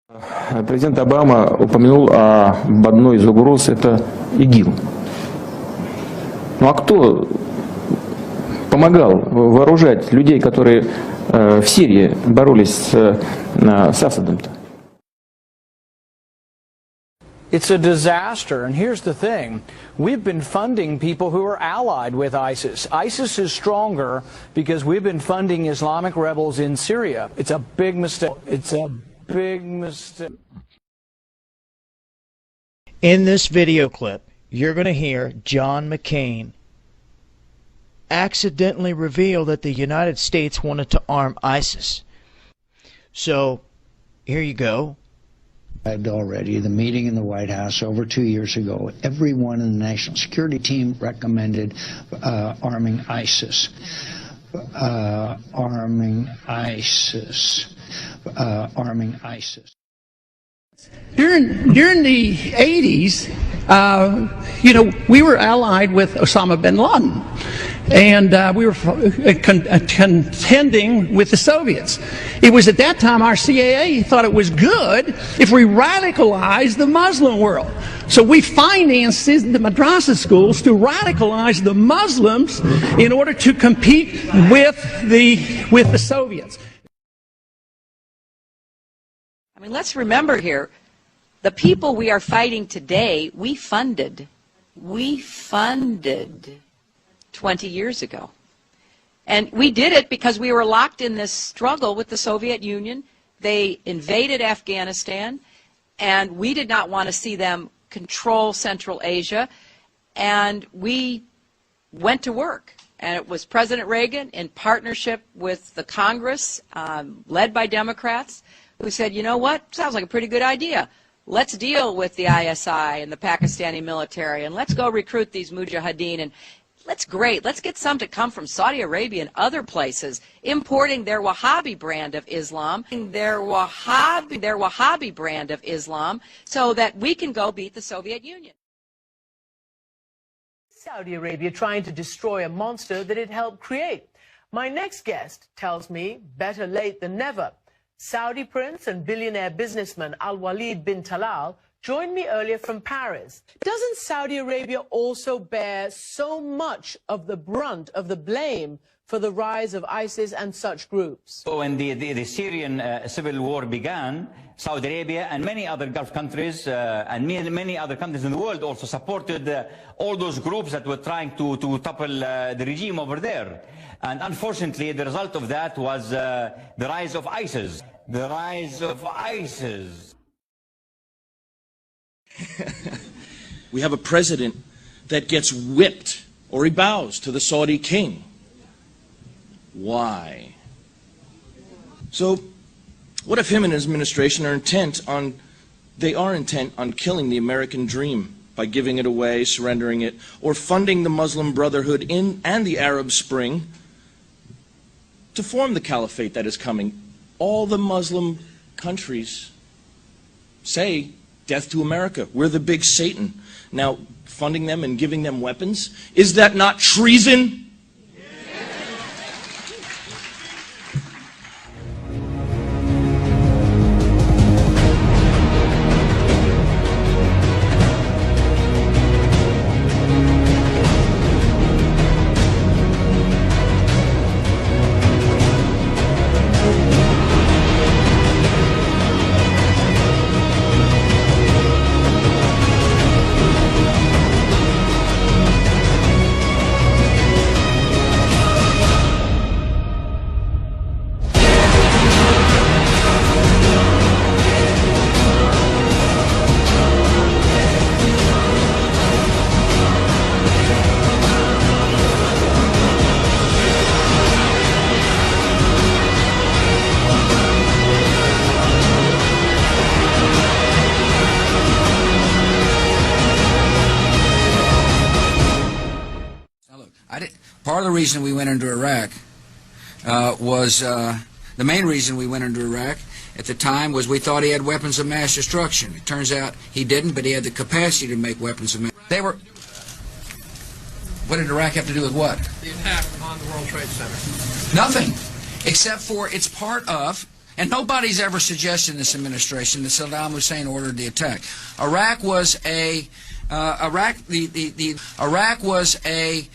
Президент Обама упомянул об одной из угроз – это ИГИЛ. Ну а кто помогал вооружать людей, которые в Сирии боролись с Асадом-то? It's a disaster, and here's the thing. We've been funding people who are allied with ISIS. ISIS is stronger because we've been funding Islamic rebels in Syria. It's a big mistake. It's a big mistake. In this video clip, you're going to hear John McCain accidentally reveal that the United States wanted to arm ISIS. So, here you go. Already, the meeting in the White House over 2 years ago, everyone in the national security team recommended arming ISIS. Arming ISIS. Arming ISIS. During the 80s, we were allied with Osama bin Laden, and we were contending with the Soviets. It was at that time our CIA thought it was good if we radicalized the Muslim world. So we financed the madrasa schools to radicalize the Muslims in order to compete with the Soviets. I mean, let's remember here, the people we are fighting today, we funded 20 years ago. And we did it because we were locked in this struggle with the Soviet Union. They invaded Afghanistan, and we did not want to see them control Central Asia. And we went to work. And it was President Reagan, in partnership with the Congress, led by Democrats, who said, you know what, sounds like a pretty good idea. Let's deal with the ISI and the Pakistani military, and let's go recruit these mujahideen, and let's get some to come from Saudi Arabia and other places, importing their Wahhabi brand of Islam, so that we can go beat the Soviet Union. Saudi Arabia trying to destroy a monster that it helped create. My next guest tells me better late than never. Saudi prince and billionaire businessman Al-Walid bin Talal joined me earlier from Paris. Doesn't Saudi Arabia also bear so much of the brunt of the blame for the rise of ISIS and such groups? When the Syrian civil war began, Saudi Arabia and many other Gulf countries and many other countries in the world also supported all those groups that were trying to topple the regime over there. And unfortunately, the result of that was the rise of ISIS. The rise of ISIS. We have a president that gets whipped or he bows to the Saudi king. Why? So, what if him and his administration are intent on killing the American dream by giving it away, surrendering it, or funding the Muslim Brotherhood and the Arab Spring to form the caliphate that is coming? All the Muslim countries say, death to America. We're the big Satan. Now, funding them and giving them weapons, is that not treason? Part of the reason we went into Iraq was the main reason we went into Iraq at the time was we thought he had weapons of mass destruction. It turns out he didn't, but he had the capacity to make weapons of mass. What did Iraq have to do with what? The attack on the World Trade Center. Nothing, except for it's part of And nobody's ever suggested in this administration that Saddam Hussein ordered the attack. Iraq was a Iraq was a